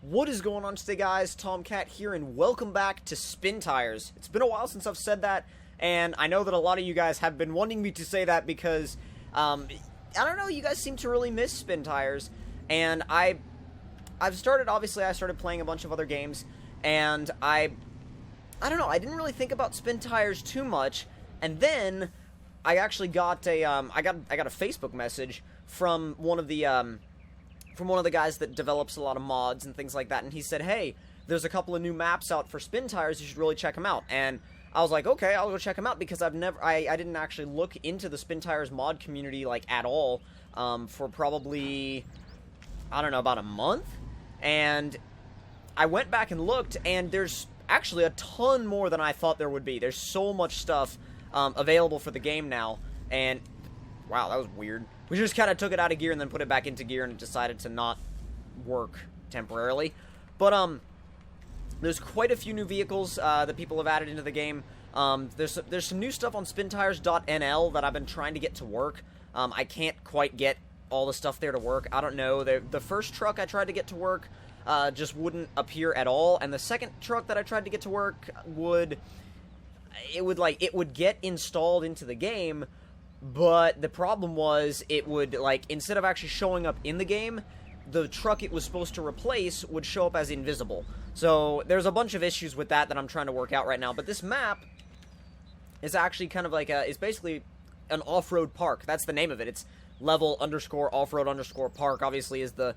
What is going on today, guys? Tomcat here, and welcome back to Spintires. It's been a while since I've said that, and I know that a lot of you guys have been wanting me to say that because, I don't know, you guys seem to really miss Spintires, and I started playing a bunch of other games, and I don't know, I didn't really think about Spintires too much, and then I actually got a, I got a Facebook message from one of the guys that develops a lot of mods and things like that, and he said, hey, there's a couple of new maps out for Spintires, you should really check them out. And I was like, okay, I'll go check them out, because I didn't actually look into the Spintires mod community, like, at all, for probably, I don't know, about a month, and I went back and looked, and there's actually a ton more than I thought there would be. There's so much stuff, available for the game now, and, wow, that was weird. We just kind of took it out of gear and then put it back into gear, and it decided to not work temporarily. But, there's quite a few new vehicles, that people have added into the game. There's some new stuff on Spintires.nl that I've been trying to get to work. I can't quite get all the stuff there to work. I don't know. The first truck I tried to get to work, just wouldn't appear at all, and the second truck that I tried to get to work would get installed into the game. But the problem was, it would, like, instead of actually showing up in the game, the truck it was supposed to replace would show up as invisible. So, there's a bunch of issues with that I'm trying to work out right now. But this map is actually kind of like it's basically an off-road park. That's the name of it. It's level_off-road_park, obviously, is the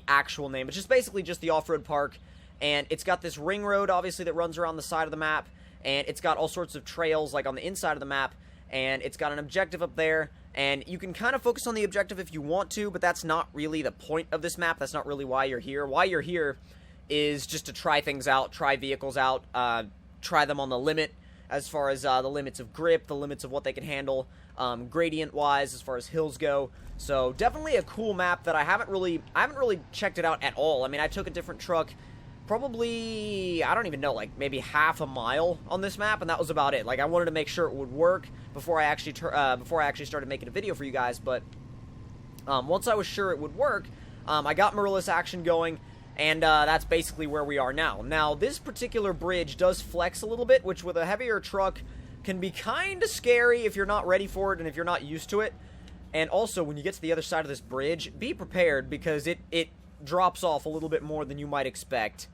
actual name. It's just basically just the off-road park. And it's got this ring road, obviously, that runs around the side of the map. And it's got all sorts of trails, like, on the inside of the map. And it's got an objective up there, and you can kind of focus on the objective if you want to, but that's not really the point of this map. That's not really why you're here. Why you're here is just to try things out, try vehicles out, try them on the limit, as far as the limits of grip, the limits of what they can handle, gradient-wise, as far as hills go. So definitely a cool map that I haven't really checked it out at all. I mean, I took a different truck, probably, I don't even know, like, maybe half a mile on this map, and that was about it. Like, I wanted to make sure it would work before I actually started making a video for you guys, but once I was sure it would work, I got Marilla's action going, and that's basically where we are now. Now, this particular bridge does flex a little bit, which with a heavier truck can be kind of scary if you're not ready for it and if you're not used to it. And also, when you get to the other side of this bridge, be prepared, because it drops off a little bit more than you might expect.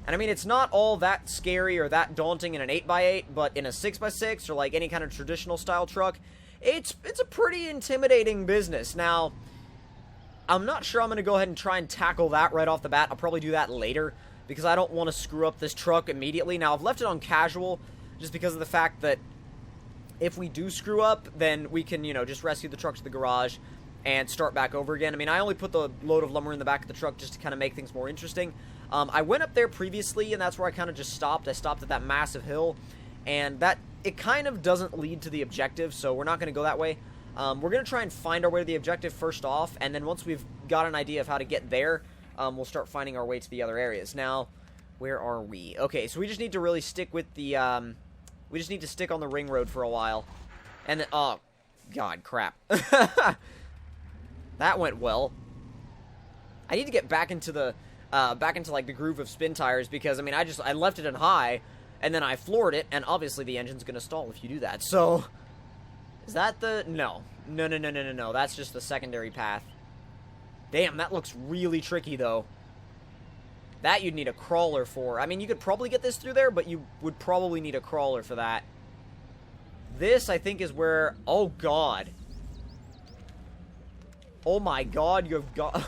And I mean, it's not all that scary or that daunting in an 8x8, but in a 6x6 or like any kind of traditional style truck, it's a pretty intimidating business. Now, I'm not sure I'm going to go ahead and try and tackle that right off the bat. I'll probably do that later, because I don't want to screw up this truck immediately. Now, I've left it on casual just because of the fact that if we do screw up, then we can, you know, just rescue the truck to the garage and start back over again. I mean, I only put the load of lumber in the back of the truck just to kind of make things more interesting. I went up there previously, and that's where I kind of just stopped. I stopped at that massive hill, and it kind of doesn't lead to the objective, so we're not going to go that way. We're going to try and find our way to the objective first off, and then once we've got an idea of how to get there, we'll start finding our way to the other areas. Now, where are we? Okay, so we just need to really stick with the, we just need to stick on the ring road for a while. And then, oh, God, crap. That went well. I need to get back into the, like, the groove of Spintires, because, I mean, I left it in high, and then I floored it, and obviously the engine's gonna stall if you do that, so... Is that the... No. No, that's just the secondary path. Damn, that looks really tricky, though. That you'd need a crawler for. I mean, you could probably get this through there, but you would probably need a crawler for that. This, I think, is where... Oh, God. Oh, my God, you have got...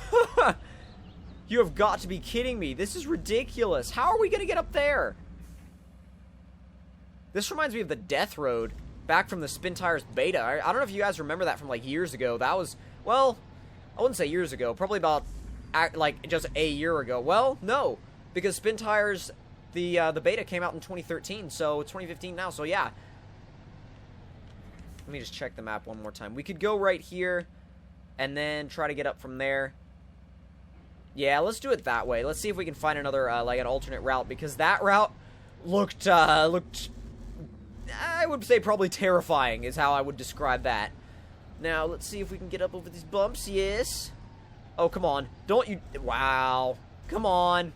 You have got to be kidding me. This is ridiculous. How are we going to get up there? This reminds me of the Death Road back from the Spintires beta. I don't know if you guys remember that from, like, years ago. That was, well, I wouldn't say years ago. Probably about, like, just a year ago. Well, no, because Spintires, the beta came out in 2013, so it's 2015 now, so yeah. Let me just check the map one more time. We could go right here and then try to get up from there. Yeah, let's do it that way. Let's see if we can find another, like, an alternate route, because that route looked, I would say probably terrifying is how I would describe that. Now, let's see if we can get up over these bumps. Yes. Oh, come on. Don't you... Wow. Come on.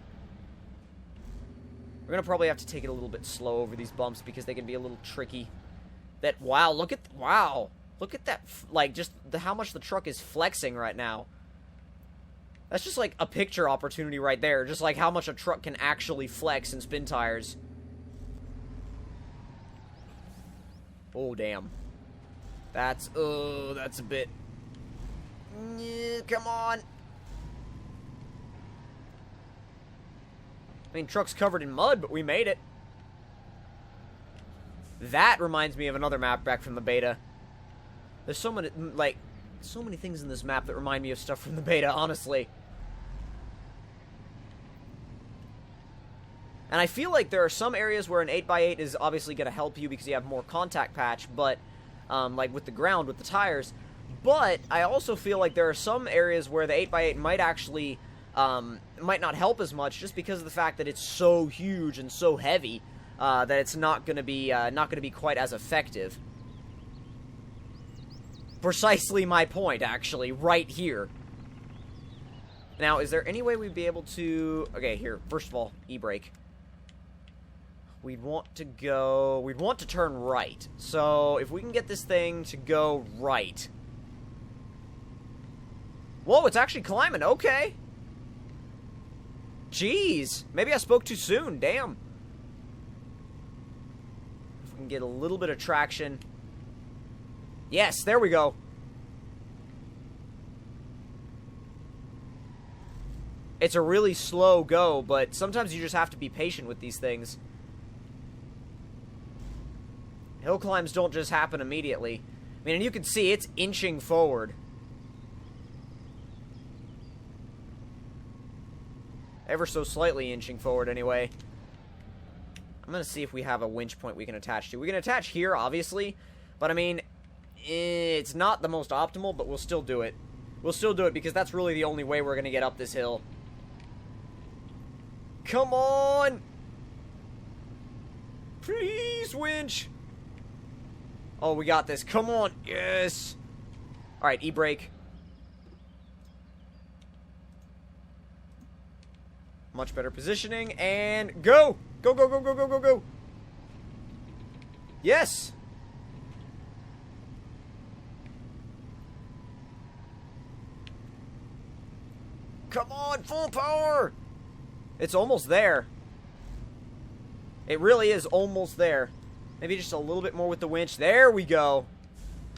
We're gonna probably have to take it a little bit slow over these bumps because they can be a little tricky. Wow, look at... Wow. Look at that, like, just how much the truck is flexing right now. That's just, like, a picture opportunity right there. Just, like, how much a truck can actually flex in Spintires. Oh, damn. That's a bit... Yeah, come on. I mean, truck's covered in mud, but we made it. That reminds me of another map back from the beta. There's so many, like, so many things in this map that remind me of stuff from the beta, honestly. And I feel like there are some areas where an 8x8 is obviously going to help you because you have more contact patch, but, like with the ground, with the tires. But I also feel like there are some areas where the 8x8 might actually, might not help as much just because of the fact that it's so huge and so heavy, that it's not going to be quite as effective. Precisely my point, actually, right here. Now, is there any way we'd be able to... Okay, here, first of all, e-brake. We'd want to turn right. So, if we can get this thing to go right. Whoa, it's actually climbing, okay. Jeez, maybe I spoke too soon, damn. If we can get a little bit of traction... Yes, there we go. It's a really slow go, but sometimes you just have to be patient with these things. Hill climbs don't just happen immediately. I mean, and you can see it's inching forward. Ever so slightly inching forward, anyway. I'm gonna see if we have a winch point we can attach to. We can attach here, obviously, but I mean... It's not the most optimal, but we'll still do it. We'll still do it because that's really the only way we're going to get up this hill. Come on! Please, winch! Oh, we got this. Come on. Yes! Alright, e-brake. Much better positioning, and go! Go, go, go, go, go, go, go! Yes! Come on, full power! It's almost there. It really is almost there. Maybe just a little bit more with the winch. There we go.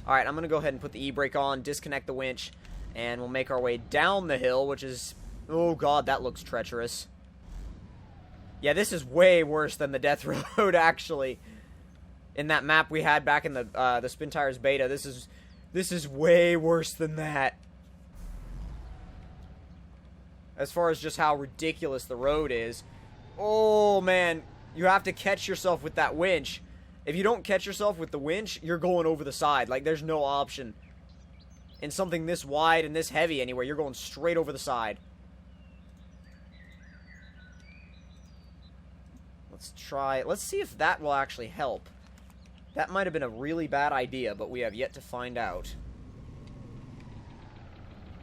Alright, I'm going to go ahead and put the e-brake on, disconnect the winch, and we'll make our way down the hill, which is... Oh god, that looks treacherous. Yeah, this is way worse than the Death Road, actually. In that map we had back in the Spintires beta, this is way worse than that. As far as just how ridiculous the road is. Oh, man. You have to catch yourself with that winch. If you don't catch yourself with the winch, you're going over the side. Like, there's no option. In something this wide and this heavy anyway, you're going straight over the side. Let's try... Let's see if that will actually help. That might have been a really bad idea, but we have yet to find out.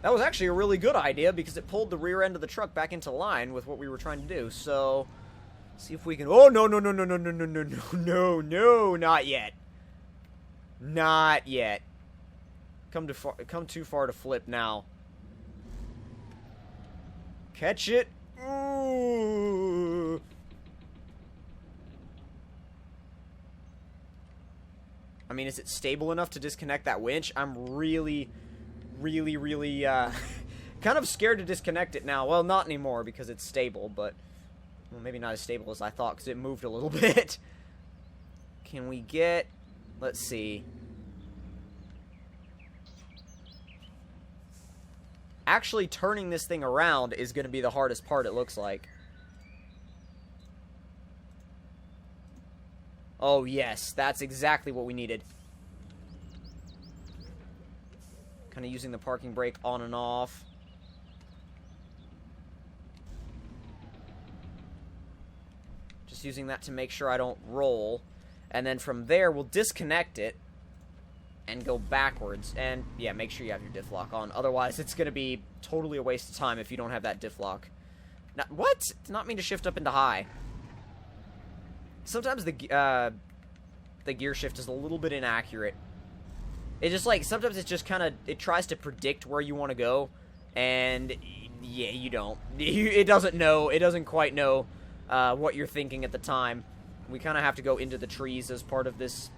That was actually a really good idea because it pulled the rear end of the truck back into line with what we were trying to do. So, see if we can... Oh, no, no, no, no, no, no, no, no, no, no, no, not yet. Not yet. Come too far to flip now. Catch it. Ooh. I mean, is it stable enough to disconnect that winch? I'm really kind of scared to disconnect it now. Well, not anymore because it's stable, but well, maybe not as stable as I thought because it moved a little bit. Can we get... Let's see. Actually turning this thing around is going to be the hardest part, it looks like. Oh, yes. That's exactly what we needed. Kind of using the parking brake on and off. Just using that to make sure I don't roll. And then from there, we'll disconnect it. and go backwards. And, yeah, make sure you have your diff lock on. Otherwise, it's going to be totally a waste of time if you don't have that diff lock. Now, what? Did not mean to shift up into high. Sometimes the gear shift is a little bit inaccurate. It just, like, sometimes it's just kind of, it tries to predict where you want to go. And, yeah, you don't. It doesn't know. It doesn't quite know what you're thinking at the time. We kind of have to go into the trees as part of this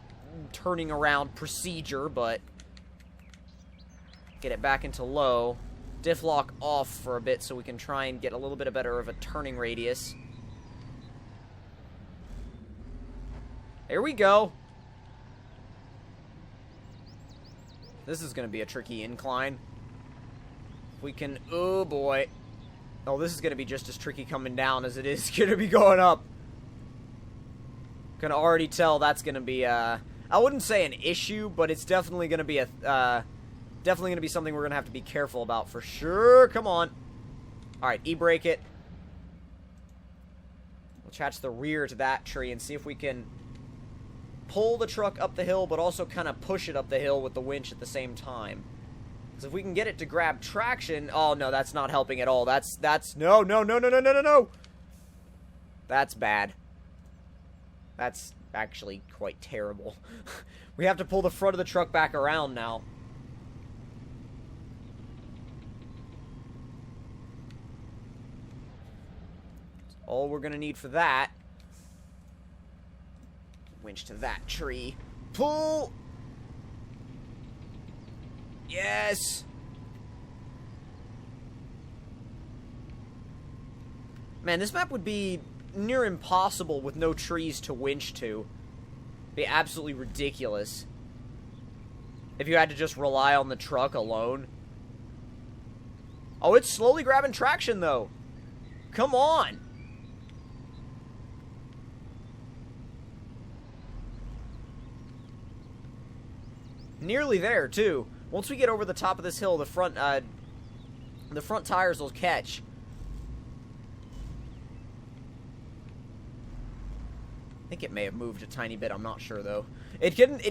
turning around procedure, but get it back into low. Diff lock off for a bit so we can try and get a little bit better of a turning radius. There we go. This is going to be a tricky incline. We can... Oh, boy. Oh, this is going to be just as tricky coming down as it is going to be going up. Can already tell that's going to be, I wouldn't say an issue, but it's definitely going to be definitely going to be something we're going to have to be careful about for sure. Come on. Alright, e-brake it. We'll attach the rear to that tree and see if we can pull the truck up the hill, but also kind of push it up the hill with the winch at the same time. Because if we can get it to grab traction... Oh, no, that's not helping at all. That's... No, no, no, no, no, no, no, no! That's bad. That's actually quite terrible. We have to pull the front of the truck back around now. That's all we're gonna need for that. Winch to that tree. Pull! Yes! Man, this map would be near impossible with no trees to winch to. Be absolutely ridiculous if you had to just rely on the truck alone. Oh, it's slowly grabbing traction, though. Come on. Nearly there, too. Once we get over the top of this hill, the front tires will catch. I think it may have moved a tiny bit. I'm not sure though. It didn't.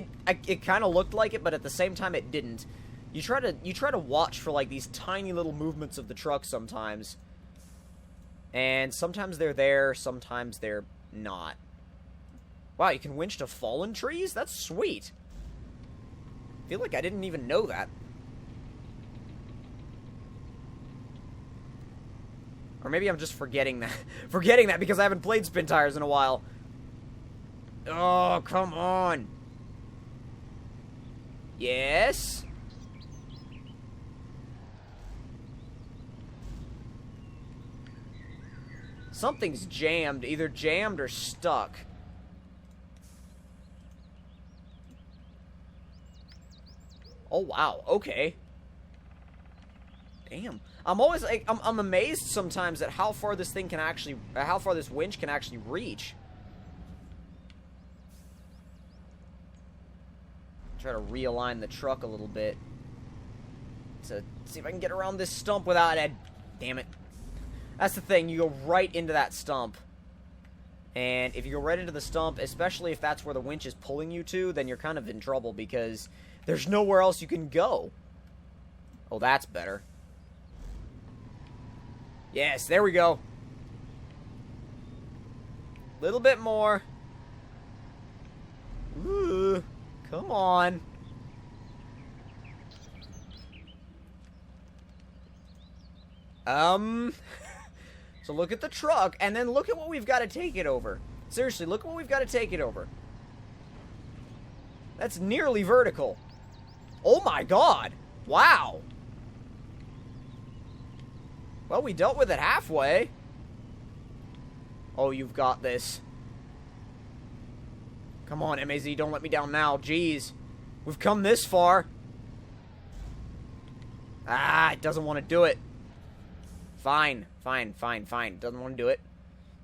It kind of looked like it, but at the same time, it didn't. You try to watch for like these tiny little movements of the truck sometimes, and sometimes they're there, sometimes they're not. Wow, you can winch to fallen trees? That's sweet. I feel like I didn't even know that. Or maybe I'm just forgetting that. Forgetting that because I haven't played Spintires in a while. Oh, come on. Yes? Something's jammed. Either jammed or stuck. Oh, wow. Okay. Damn. I'm always like, I'm amazed sometimes at how far this thing can actually, how far this winch can actually reach. Try to realign the truck a little bit to see if I can get around this stump without it. Damn it. That's the thing. You go right into that stump. And if you go right into the stump, especially if that's where the winch is pulling you to, then you're kind of in trouble because there's nowhere else you can go. Oh, that's better. Yes, there we go. Little bit more. Ooh. Come on. So look at the truck, and then look at what we've got to take it over. Seriously, look at what we've got to take it over. That's nearly vertical. Oh my god. Wow. Well, we dealt with it halfway. Oh, you've got this. Come on, MAZ, don't let me down now. Jeez. We've come this far. Ah, it doesn't want to do it. Fine, fine, fine, fine. Doesn't want to do it.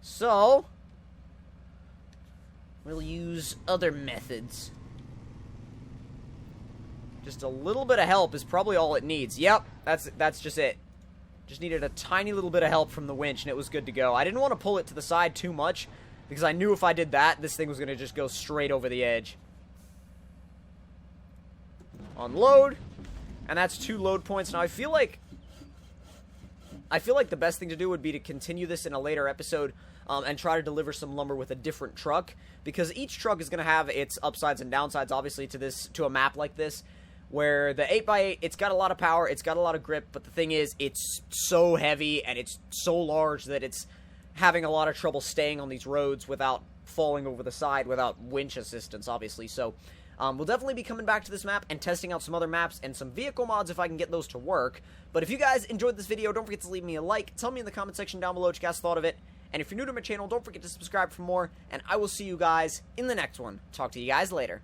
So, we'll use other methods. Just a little bit of help is probably all it needs. Yep, that's just it. Just needed a tiny little bit of help from the winch, and it was good to go. I didn't want to pull it to the side too much, because I knew if I did that, this thing was going to just go straight over the edge. Unload. And that's 2 load points. Now, I feel like the best thing to do would be to continue this in a later episode and try to deliver some lumber with a different truck, because each truck is going to have its upsides and downsides, obviously, to a map like this, where the 8x8, it's got a lot of power, it's got a lot of grip, but the thing is, it's so heavy and it's so large that it's having a lot of trouble staying on these roads without falling over the side, without winch assistance, obviously. So we'll definitely be coming back to this map and testing out some other maps and some vehicle mods if I can get those to work. But if you guys enjoyed this video, don't forget to leave me a like, tell me in the comment section down below what you guys thought of it, and if you're new to my channel, don't forget to subscribe for more, and I will see you guys in the next one. Talk to you guys later.